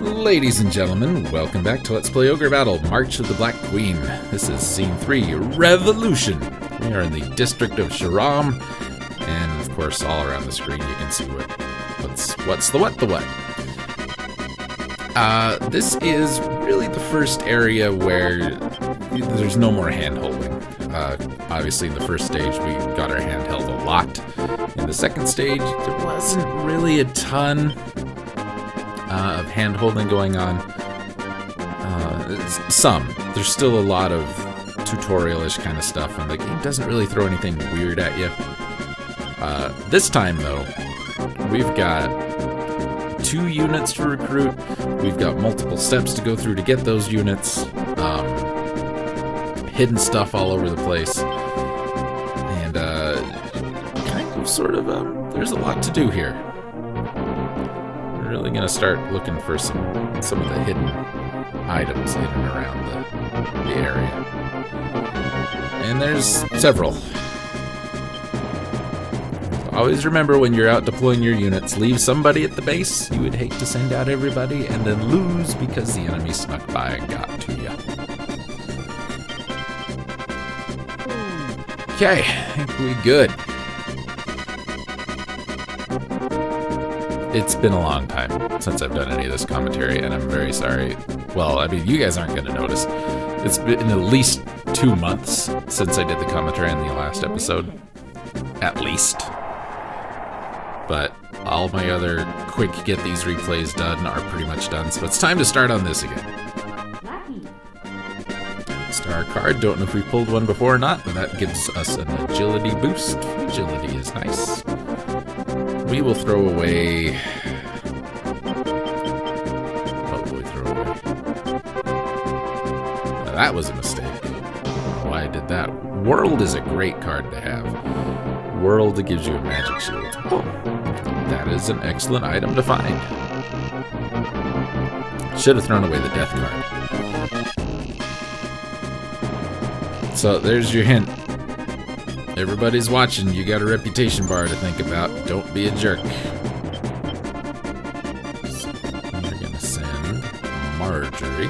Ladies and gentlemen, welcome back to Let's Play Ogre Battle, March of the Black Queen. This is Scene 3, Revolution. We are in the District of Sharam, and of course, all around the screen you can see what's the what. This is really the first area where there's no more hand-holding. Obviously, in the first stage, we got our hand held a lot. In the second stage, there wasn't really a ton of hand-holding going on. There's still a lot of tutorial-ish kind of stuff, and the game doesn't really throw anything weird at you. This time, though, we've got 2 units to recruit. We've got multiple steps to go through to get those units. Hidden stuff all over the place. And, there's a lot to do here. We're really gonna start looking for some of the hidden items in and around the area. And there's several. Always remember, when you're out deploying your units, leave somebody at the base. You would hate to send out everybody and then lose because the enemy snuck by and got to you. Okay, I think we good. It's been a long time since I've done any of this commentary, and I'm very sorry. Well, I mean, you guys aren't going to notice. It's been at least 2 months since I did the commentary on the last episode. At least. But all my other quick get these replays done are pretty much done, so it's time to start on this again. Star card, don't know if we pulled one before or not, but that gives us an agility boost. Agility is nice. We will throw away... What will we throw away? Now, that was a mistake. I don't know why I did that. World is a great card to have. World gives you a magic shield. Oh, that is an excellent item to find. Should have thrown away the death card. So there's your hint. Everybody's watching. You got a reputation bar to think about. Don't be a jerk. So you're gonna send Marjorie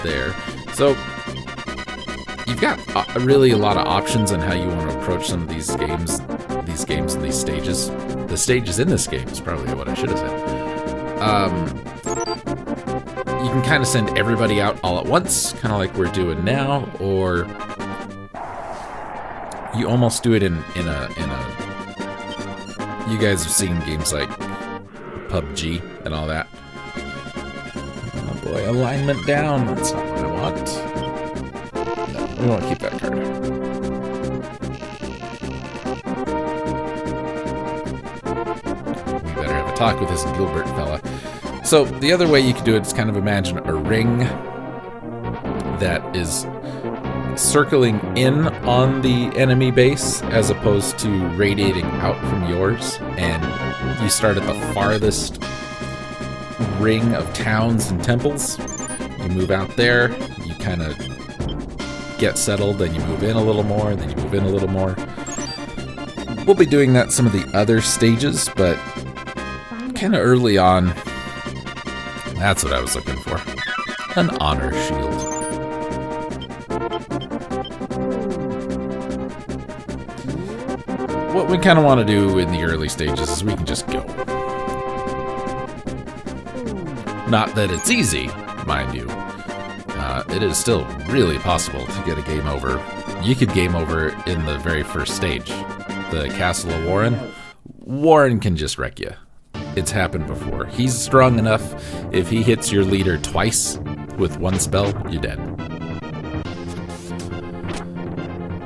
there. So you've got really a lot of options on how you want to approach some of these games and these stages. The stages in this game is probably what I should have said. You can kind of send everybody out all at once, kind of like we're doing now, or you almost do it in a. You guys have seen games like PUBG and all that. Oh boy, alignment down. That's not what I want. No, we won't keep that card. We better have a talk with this Gilbert fella. So the other way you could do it is kind of imagine a ring that is circling in on the enemy base as opposed to radiating out from yours, and you start at the farthest ring of towns and temples. You move out there, you kind of get settled, then you move in a little more, then you move in a little more. We'll be doing that some of the other stages, but kind of early on. That's what I was looking for. An honor shield. What we kind of want to do in the early stages is we can just go. Not that it's easy, mind you. It is still really possible to get a game over. You could game over in the very first stage. The Castle of Warren. Warren can just wreck you. It's happened before. He's strong enough. If he hits your leader twice with one spell, you're dead.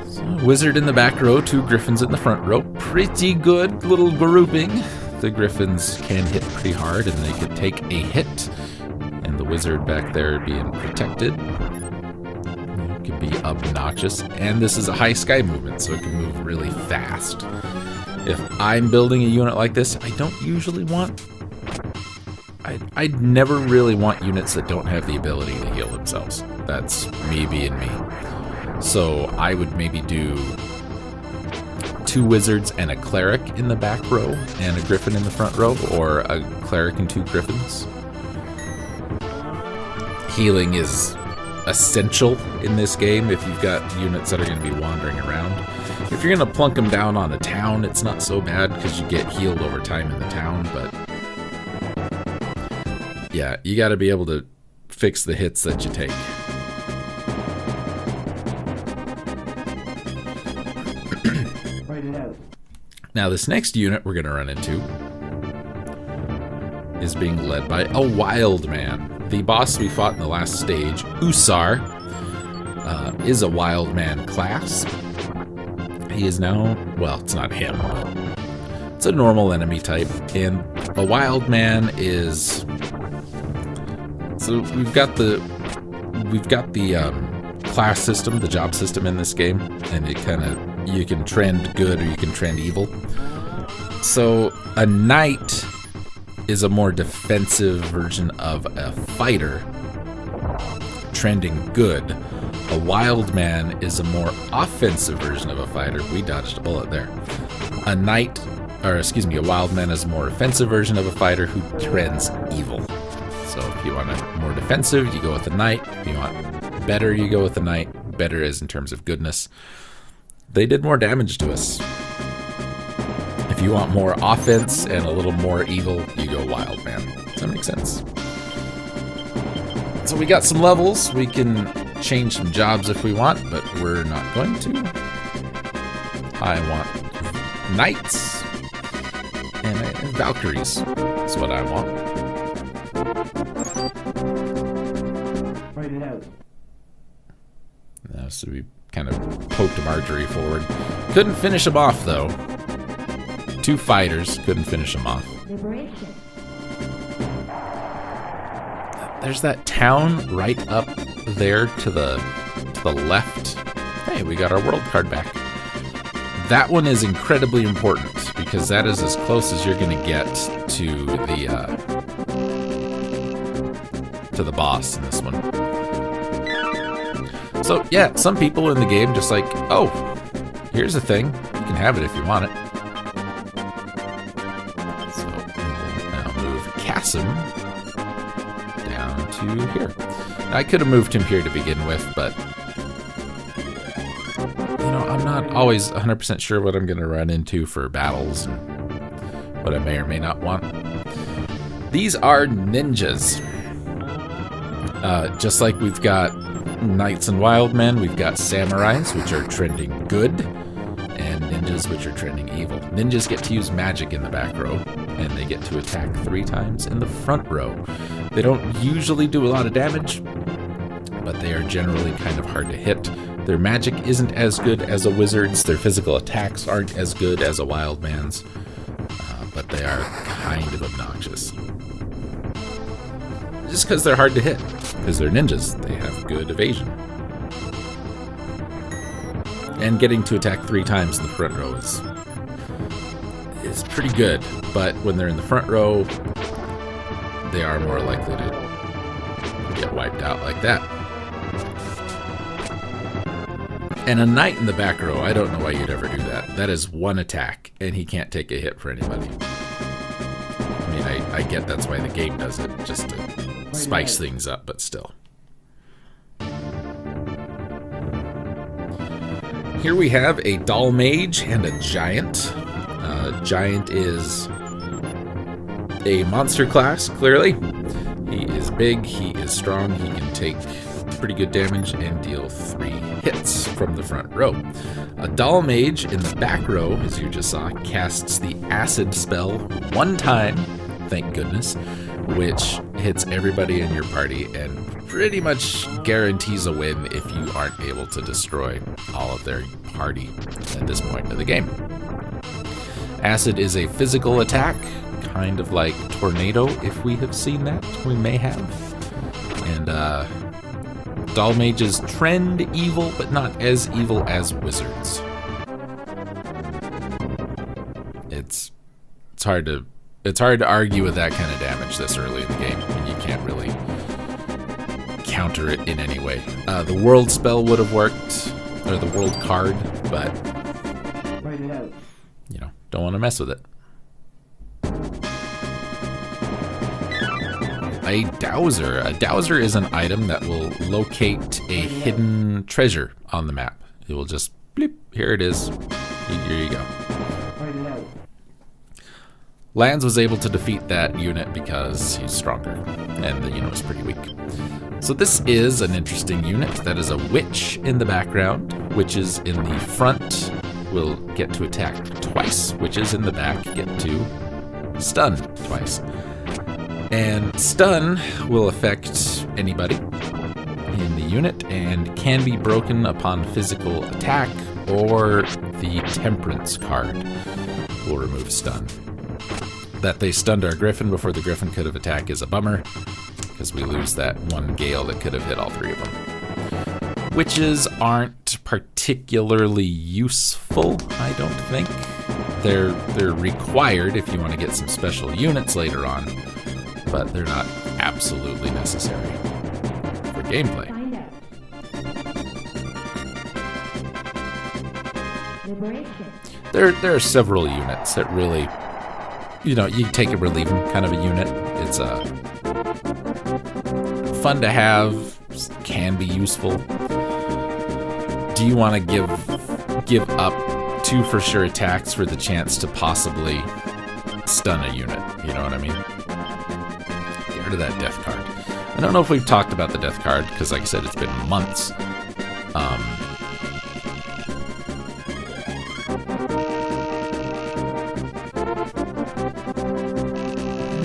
So, wizard in the back row, 2 griffins in the front row. Pretty good little grouping. The griffins can hit pretty hard, and they could take a hit. And the wizard back there being protected. It can be obnoxious. And this is a high sky movement, so it can move really fast. If I'm building a unit like this, I don't usually want... I never really want units that don't have the ability to heal themselves. That's me being me. So I would maybe do 2 wizards and a cleric in the back row and a griffin in the front row, or a cleric and 2 griffins. Healing is essential in this game if you've got units that are going to be wandering around. If you're going to plunk them down on a town, it's not so bad because you get healed over time in the town, but yeah, you got to be able to fix the hits that you take. Now, this next unit we're going to run into is being led by a wild man. The boss we fought in the last stage, Usar, is a wild man class. He is now, well, it's not him, but it's a normal enemy type. And a wild man is, so we've got the class system, the job system in this game, and it kind of, you can trend good or you can trend evil. So a knight is a more defensive version of a fighter, trending good. A wild man is a more offensive version of a fighter. We dodged a bullet there. A knight, or excuse me, a wild man is a more offensive version of a fighter who trends evil. So if you want a more defensive, you go with the knight. If you want better, you go with the knight. Better is in terms of goodness. They did more damage to us. If you want more offense and a little more evil, you go wild man. Does that make sense? So we got some levels. We can change some jobs if we want, but we're not going to. I want knights and Valkyries. That's what I want. Write it out. So we kind of poked Marjorie forward. Couldn't finish him off, though. 2 fighters, couldn't finish him off. Liberation. There's that town right up there to the left. Hey, we got our world card back. That one is incredibly important because that is as close as you're going to get to the boss in this one. So yeah, some people in the game just like, oh, here's a thing. You can have it if you want it. So I'll move Kasim down to here. Now, I could have moved him here to begin with, but you know, I'm not always 100% sure what I'm going to run into for battles and what I may or may not want. These are ninjas. Just like we've got knights and wild men, we've got samurais, which are trending good, and ninjas, which are trending evil. Ninjas get to use magic in the back row, and they get to attack 3 times in the front row. They don't usually do a lot of damage, but they are generally kind of hard to hit. Their magic isn't as good as a wizard's. Their physical attacks aren't as good as a wild man's, but they are kind of obnoxious. Just because they're hard to hit. Because they're ninjas. They have good evasion. And getting to attack 3 times in the front row is pretty good. But when they're in the front row, they are more likely to get wiped out like that. And a knight in the back row, I don't know why you'd ever do that. That is 1 attack, and he can't take a hit for anybody. I mean, I get that's why the game does it, just to spice things up, but still. Here we have a doll mage and a giant. Giant is a monster class, clearly. He is big, he is strong, he can take pretty good damage and deal 3 hits from the front row. A doll mage in the back row, as you just saw, casts the acid spell 1 time, thank goodness, which hits everybody in your party and pretty much guarantees a win if you aren't able to destroy all of their party at this point of the game. Acid is a physical attack, kind of like Tornado, if we have seen that. We may have. And doll mages trend evil, but not as evil as wizards. It's hard to argue with that kind of damage this early in the game, and you can't really counter it in any way. The world spell would have worked, or the world card, but Don't want to mess with it. A dowser. A dowser is an item that will locate a hidden treasure on the map. It will just bleep. Here it is. Here you go. Lands was able to defeat that unit because he's stronger, and the unit was pretty weak. So this is an interesting unit. That is a witch in the background. Witches in the front will get to attack twice. Witches in the back get to stun twice. And stun will affect anybody in the unit and can be broken upon physical attack, or the Temperance card will remove stun. That they stunned our Griffin before the Griffin could have attacked is a bummer, because we lose that one Gale that could have hit all three of them. Witches aren't particularly useful, I don't think. They're required if you want to get some special units later on, but they're not absolutely necessary for gameplay. There are several units that really, you take them or leave them kind of a unit. It's fun to have, can be useful. Do you want to give up 2 for sure attacks for the chance to possibly stun a unit? You know what I mean? Get rid of that death card. I don't know if we've talked about the death card, because like I said, it's been months.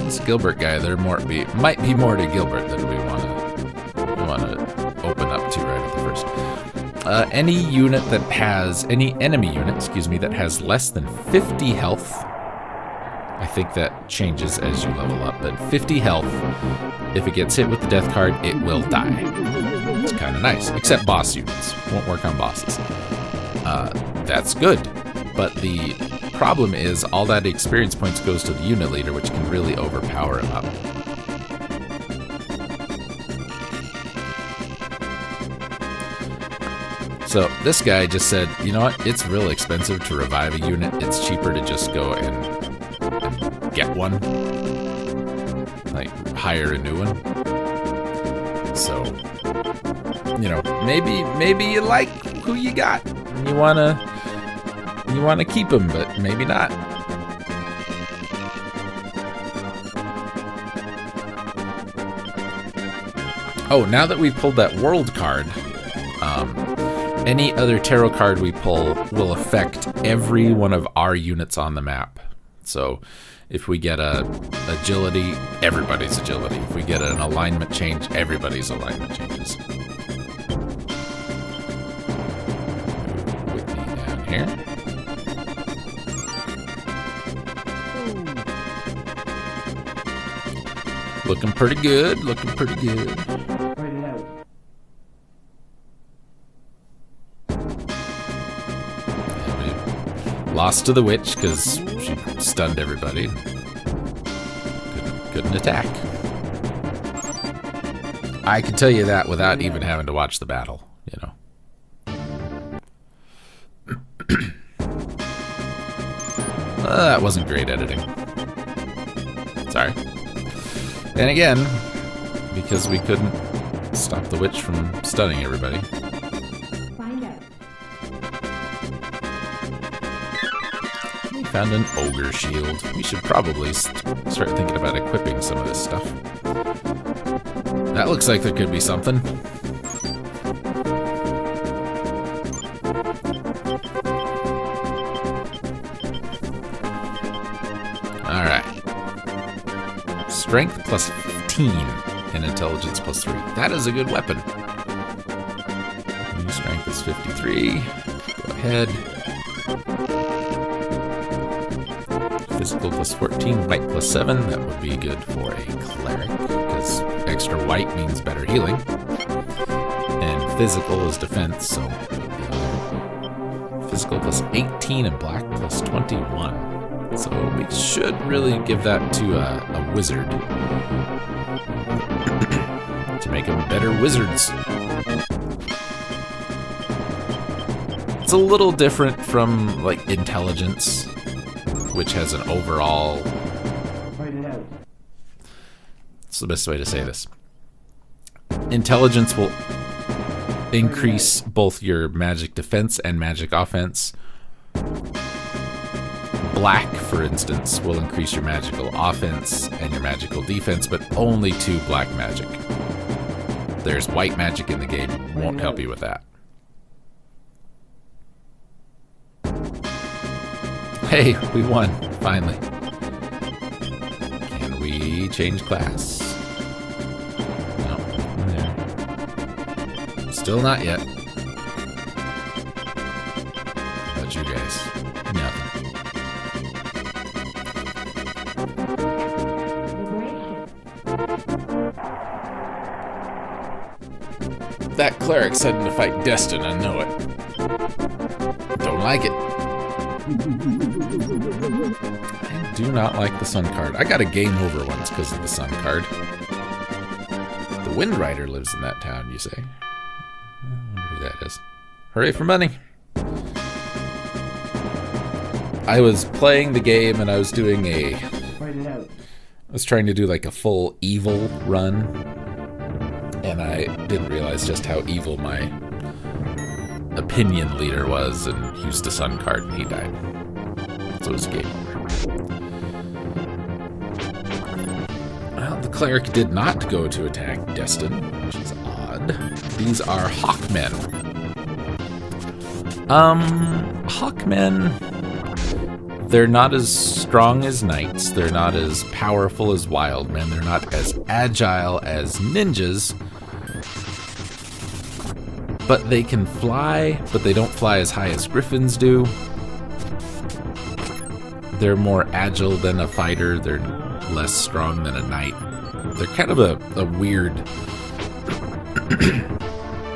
This Gilbert guy, might be more to Gilbert than we want to open up to right at the first. Any enemy unit that has less than 50 health, I think that changes as you level up, but 50 health, if it gets hit with the death card, it will die. It's kind of nice, except boss units. Won't work on bosses. That's good, but the problem is all that experience points goes to the unit leader, which can really overpower him up. So this guy just said, you know what, it's real expensive to revive a unit. It's cheaper to just go and get one, like hire a new one. So, maybe you like who you got. You wanna keep him, but maybe not. Oh, now that we've pulled that world card, any other tarot card we pull will affect every one of our units on the map. So if we get a agility, everybody's agility. If we get an alignment change, everybody's alignment changes. Whitney down here. Looking pretty good, looking pretty good. Lost to the witch because she stunned everybody. Couldn't attack. I can tell you that without even having to watch the battle, That wasn't great editing. Sorry. And again, because we couldn't stop the witch from stunning everybody. Found an ogre shield. We should probably start thinking about equipping some of this stuff. That looks like there could be something. Alright. Strength plus 15 and intelligence plus 3. That is a good weapon. New strength is 53. Go ahead. Physical plus 14, white plus 7. That would be good for a cleric, because extra white means better healing. And physical is defense, so physical plus 18 and black plus 21. So we should really give that to a wizard to make them better wizards. It's a little different from like intelligence. which has an overall... What's the best way to say this? Intelligence will increase both your magic defense and magic offense. Black, for instance, will increase your magical offense and your magical defense, but only to black magic. There's white magic in the game, won't help you with that. Hey, we won, finally. Can we change class? No, there. Still not yet. How about you guys? Nothing. That cleric's heading to fight Destin, I know it. Don't like it. I do not like the sun card. I got a game over once because of the sun card. The Wind Rider lives in that town, you say? I wonder who that is. Hooray for money! I was playing the game and I was doing I was trying to do like a full evil run. And I didn't realize just how evil my opinion leader was, and he used a sun card and he died. So it was a game over. Well, the cleric did not go to attack Destin, which is odd. These are Hawkmen. Hawkmen, they're not as strong as knights. They're not as powerful as wild men. They're not as agile as ninjas. But they can fly, but they don't fly as high as griffins do. They're more agile than a fighter. They're less strong than a knight. They're kind of a weird...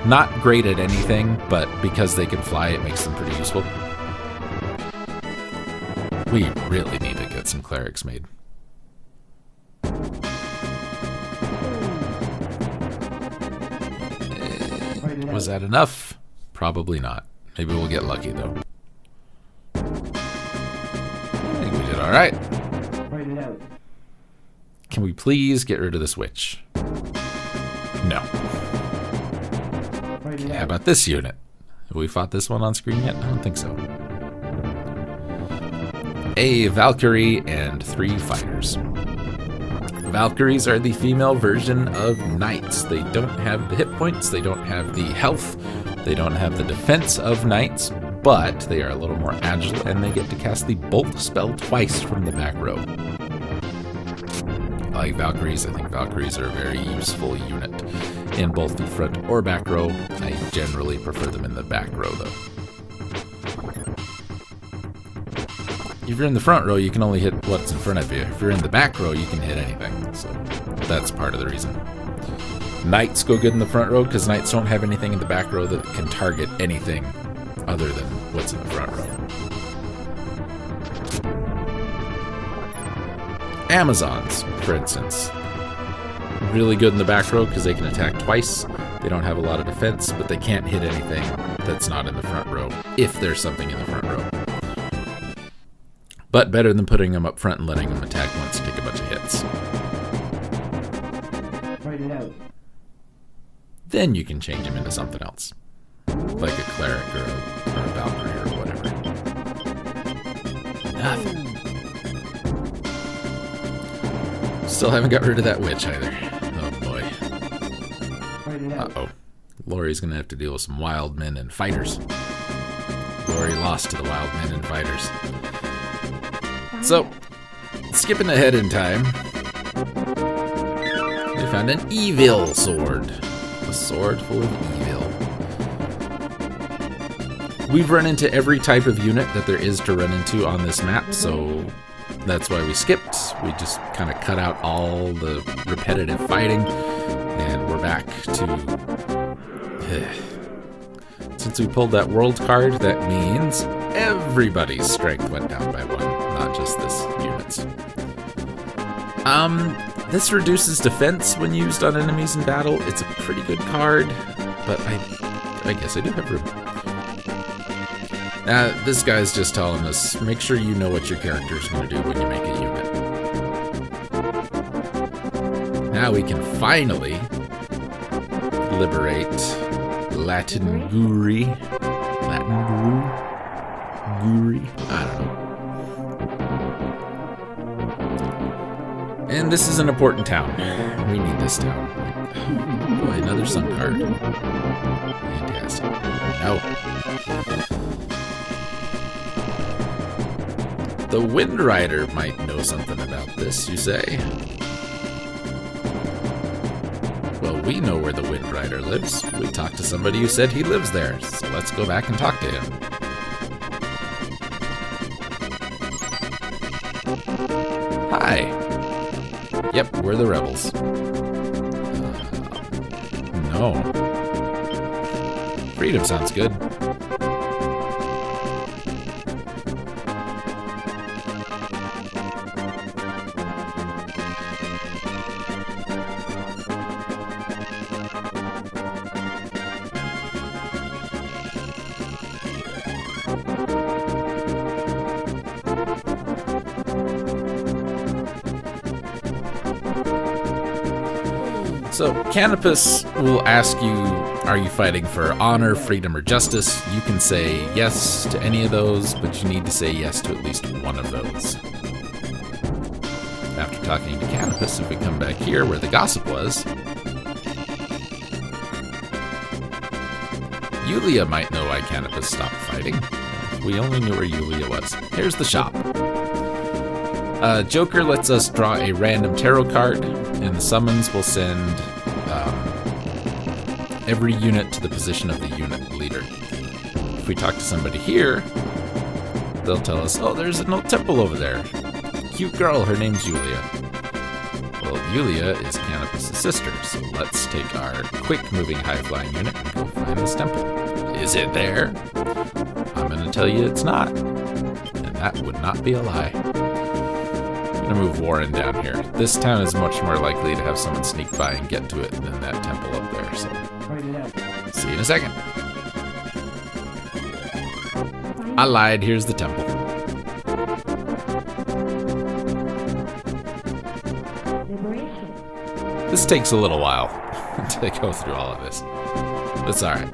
not great at anything, but because they can fly, it makes them pretty useful. We really need to get some clerics made. Was that enough? Probably not. Maybe we'll get lucky, though. I think we did all right. Can we please get rid of this witch? No. Okay, how about this unit? Have we fought this one on screen yet? I don't think so. A Valkyrie and 3 fighters. Valkyries are the female version of knights. They don't have the hit points, they don't have the health, they don't have the defense of knights, but they are a little more agile and they get to cast the bolt spell twice from the back row. I like Valkyries. I think Valkyries are a very useful unit in both the front or back row. I generally prefer them in the back row though. If you're in the front row, you can only hit what's in front of you. If you're in the back row, you can hit anything. So that's part of the reason. Knights go good in the front row because knights don't have anything in the back row that can target anything other than what's in the front row. Amazons, for instance. Really good in the back row because they can attack twice. They don't have a lot of defense, but they can't hit anything that's not in the front row if there's something in the front row. But better than putting them up front and letting them attack once and take a bunch of hits. Then you can change them into something else. Like a cleric or a Valkyrie or whatever. Nothing. Still haven't got rid of that witch either. Oh boy. Uh-oh. Lori's gonna have to deal with some wild men and fighters. Lori lost to the wild men and fighters. So, skipping ahead in time, we found an evil sword. A sword full of evil. We've run into every type of unit that there is to run into on this map, so that's why we skipped. We just kind of cut out all the repetitive fighting, and we're back to... Since we pulled that world card, that means everybody's strength went down by 1, not just this unit's. This reduces defense when used on enemies in battle. It's a pretty good card, but I guess I do have room. This guy's just telling us, make sure you know what your character is going to do when you make a unit. Now we can finally liberate Guri. I don't know. And this is an important town. We need this town. Boy, another sun card. Fantastic. No. The Wind Rider might know something about this, you say? Well, we know where the Wind Rider lives. We talked to somebody who said he lives there, so let's go back and talk to him. Hi. Yep, we're the rebels. No. Freedom sounds good. So, Canopus will ask you, are you fighting for honor, freedom, or justice? You can say yes to any of those, but you need to say yes to at least one of those. After talking to Canopus, if we come back here where the gossip was, Yulia might know why Canopus stopped fighting. We only knew where Yulia was. Here's the shop. Joker lets us draw a random tarot card, and the summons will send every unit to the position of the unit leader. If we talk to somebody here, they'll tell us, oh, there's an old temple over there. Cute girl, her name's Yulia. Well, Yulia is Canopus' sister, so let's take our quick-moving high-flying unit and go find this temple. Is it there? I'm going to tell you it's not, and that would not be a lie. I'm going to move Warren down here. This town is much more likely to have someone sneak by and get to it than that temple up there, so see you in a second. I lied, here's the temple. This takes a little while to go through all of this. That's alright.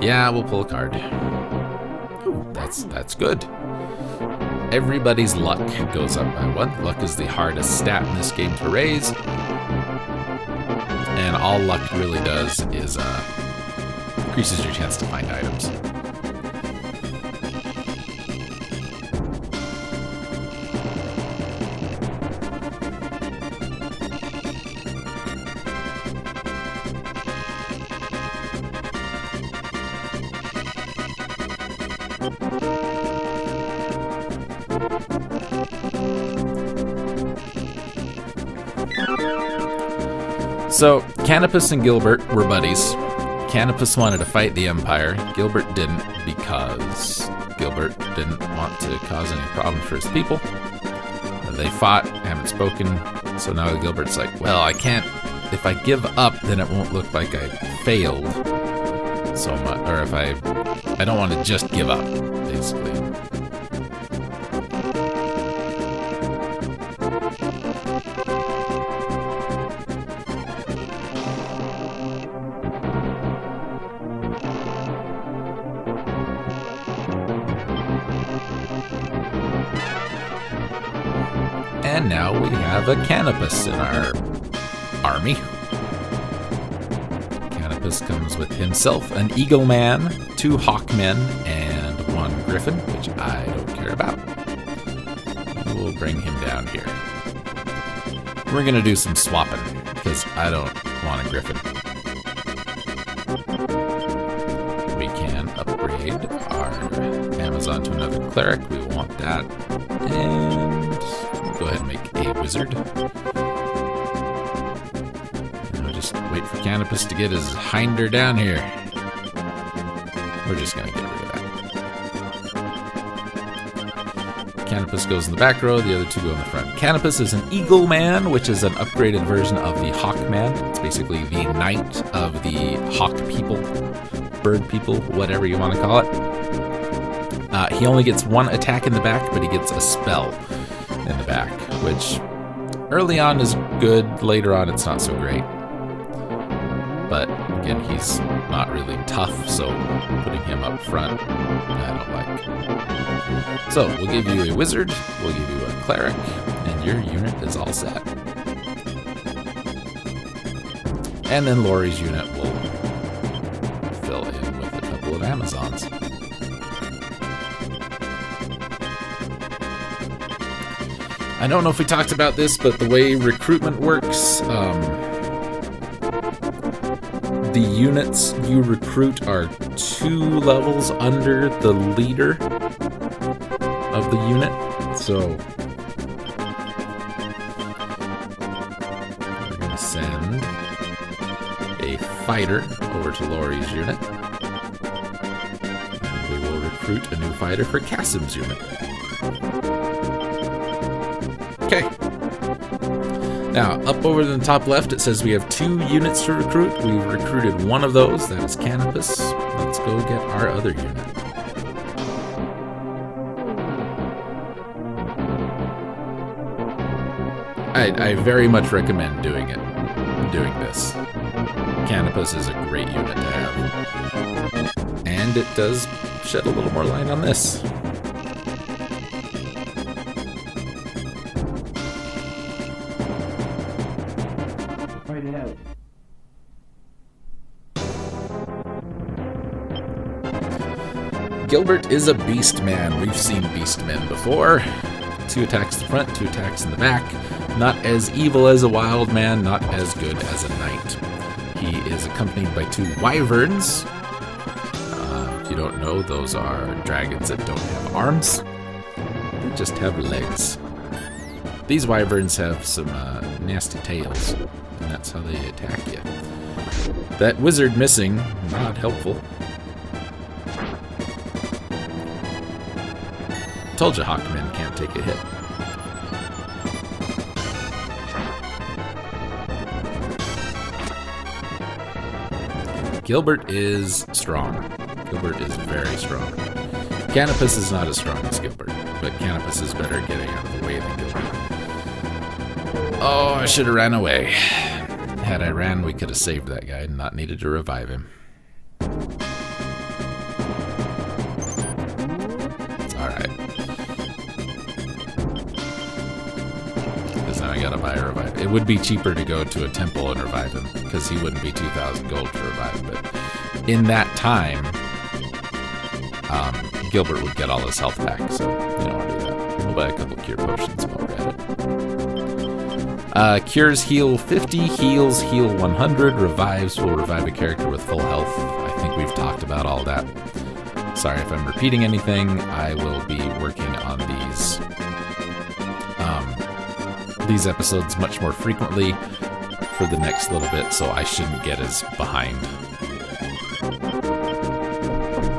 Yeah, we'll pull a card. Ooh, that's good. Everybody's luck goes up by 1. Luck is the hardest stat in this game to raise. And all luck really does is increases your chance to find items. So, Canopus and Gilbert were buddies. Canopus wanted to fight the Empire. Gilbert didn't because Gilbert didn't want to cause any problems for his people. They fought, haven't spoken, so now Gilbert's like, well, I can't, if I give up, then it won't look like I failed so much, or if I don't want to just give up, basically. And now we have a Canopus in our army. Canopus comes with himself an Eagle Man, 2 Hawkmen, and 1 Griffin, which I don't care about. We'll bring him down here. We're going to do some swapping, because I don't want a Griffin. We can upgrade our Amazon to another Cleric. We want that. And go ahead and make a Wizard. And we'll just wait for Canopus to get his hinder down here. We're just going to get rid of that. Canopus goes in the back row, the other 2 go in the front. Canopus is an Eagle Man, which is an upgraded version of the Hawkman. It's basically the knight of the Hawk people, bird people, whatever you want to call it. He only gets one attack in the back, but he gets a spell in the back, which early on is good, later on it's not so great. But again, he's not really tough, so putting him up front, I don't like. So we'll give you a wizard, we'll give you a cleric, and your unit is all set. And then Laurie's unit will fill in with a couple of Amazons. I don't know if we talked about this, but the way recruitment works, the units you recruit are 2 levels under the leader of the unit. So we're going to send a fighter over to Laurie's unit. And we will recruit a new fighter for Kasim's unit. Okay. Now, up over in the top left, it says we have 2 units to recruit. We've recruited one of those. That is Canopus. Let's go get our other unit. I very much recommend doing this. Canopus is a great unit to have. And it does shed a little more light on this. Gilbert is a beast man. We've seen beast men before. 2 attacks in the front, 2 attacks in the back. Not as evil as a wild man, not as good as a knight. He is accompanied by 2 wyverns. If you don't know, those are dragons that don't have arms. They just have legs. These wyverns have some nasty tails, and that's how they attack you. That wizard missing, not helpful. Told you Hawkmen can't take a hit. Gilbert is strong. Gilbert is very strong. Canopus is not as strong as Gilbert, but Canopus is better at getting out of the way than Gilbert. Oh, I should have ran away. Had I ran, we could have saved that guy and not needed to revive him. Gotta buy a revive. It would be cheaper to go to a temple and revive him, because he wouldn't be 2,000 gold to revive, but in that time, Gilbert would get all his health back, so you don't want to do that. We'll buy a couple cure potions while we're at it. Cures heal 50, heals heal 100, revives will revive a character with full health. I think we've talked about all that. Sorry if I'm repeating anything. I will be working on these episodes much more frequently for the next little bit, so I shouldn't get as behind.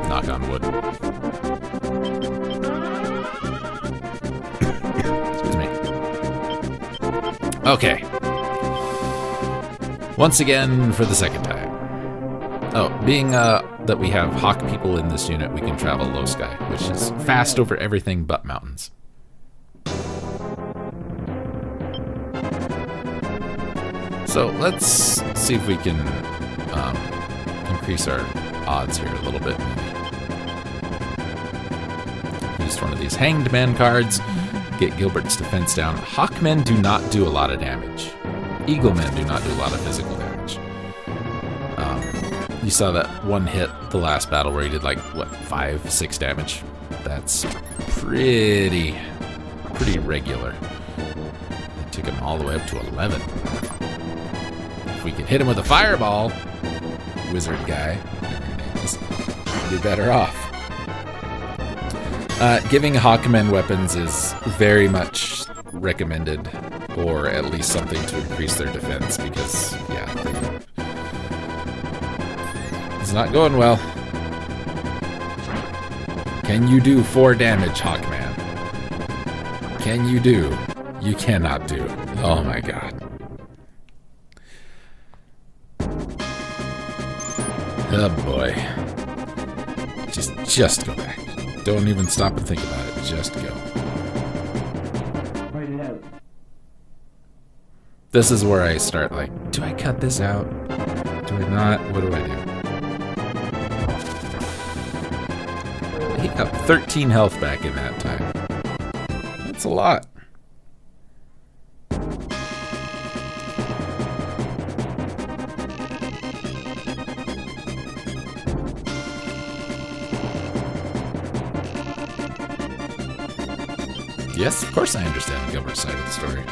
Knock on wood. Excuse me. Okay. Once again, for the second time. Oh, being that we have hawk people in this unit, we can travel low sky, which is fast over everything but mountains. So let's see if we can increase our odds here a little bit. Used one of these Hanged Man cards. Get Gilbert's defense down. Hawkmen do not do a lot of damage. Eaglemen do not do a lot of physical damage. You saw that one hit the last battle where he did like, what, 5, 6 damage? That's pretty regular. It took him all the way up to 11. If we could hit him with a fireball, wizard guy, whatever your name is, we'd be better off. Giving Hawkmen weapons is very much recommended, or at least something to increase their defense, because, yeah, it's not going well. Can you do 4 damage, Hawkman? Can you do? You cannot do. Oh my god. Oh boy. Just go back. Don't even stop and think about it. Just go. Write it out. This is where I start like, do I cut this out? Do I not? What do I do? He got 13 health back in that time. That's a lot. Yes, of course I understand Gilbert's side of the story.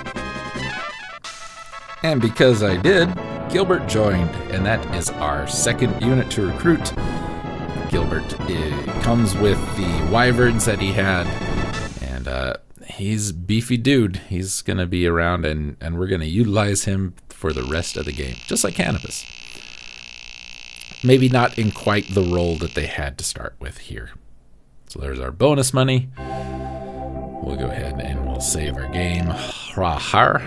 And because I did, Gilbert joined, and that is our second unit to recruit. Gilbert comes with the wyverns that he had, and he's a beefy dude. He's going to be around, and we're going to utilize him for the rest of the game, just like Cannabis. Maybe not in quite the role that they had to start with here. So there's our bonus money. We'll go ahead and we'll save our game. Rahar.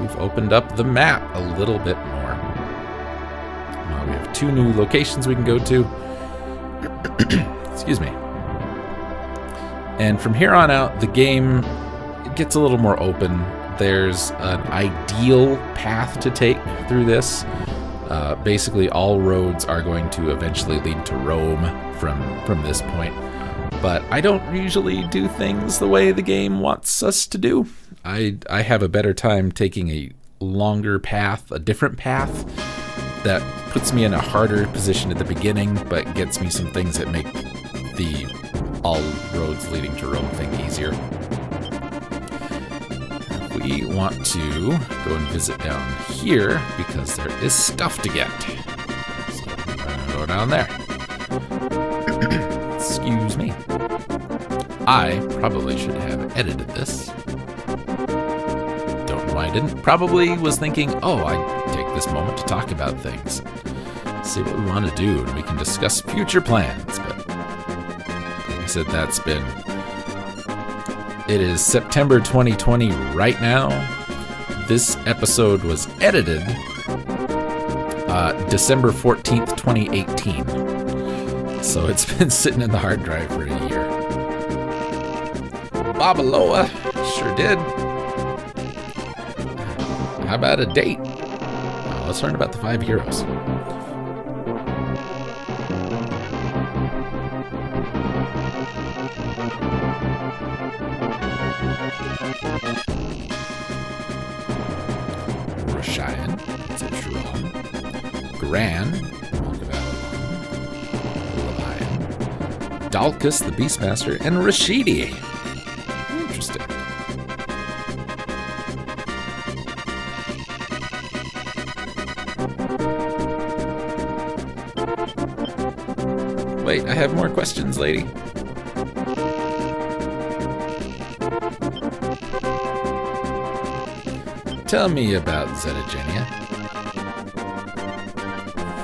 We've opened up the map a little bit more. We have 2 new locations we can go to. Excuse me. And from here on out, the game gets a little more open. There's an ideal path to take through this. Basically, all roads are going to eventually lead to Rome from this point. But I don't usually do things the way the game wants us to do. I have a better time taking a longer path, a different path, that puts me in a harder position at the beginning, but gets me some things that make the all roads leading to Rome thing easier. We want to go and visit down here because there is stuff to get. So I'm going to go down there. Excuse me. I probably should have edited this. Don't know why I didn't. Probably was thinking, oh, I take this moment to talk about things. See what we want to do, and we can discuss future plans. But like I said, it is September 2020 right now. This episode was edited December 14th, 2018. So it's been sitting in the hard drive for a year. Babaloa sure did. How about a date? Let's learn about the 5 heroes. Roshan, that's a Shram. Gran, Lion. Dalkus, the Beastmaster, and Rashidi. Interesting. Wait, I have more questions, lady. Tell me about Zetagenia.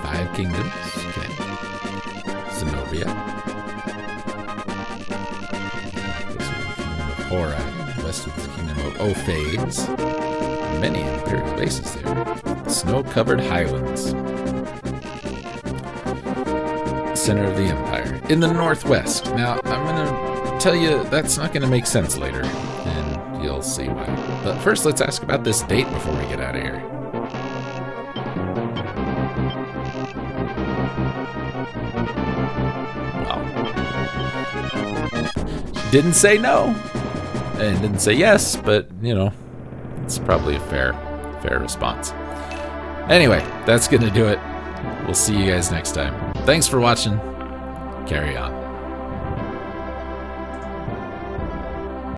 5 kingdoms. Okay. Zenobia. Horai, west of the kingdom of Ophades. Many imperial bases there. Snow-covered highlands. Center of the empire. In the northwest. Now, I'm going to tell you that's not going to make sense later, and you'll see why. But first, let's ask about this date before we get out of here. Well, didn't say no. And didn't say yes, but, you know, it's probably a fair response. Anyway, that's going to do it. We'll see you guys next time. Thanks for watching. Carry on.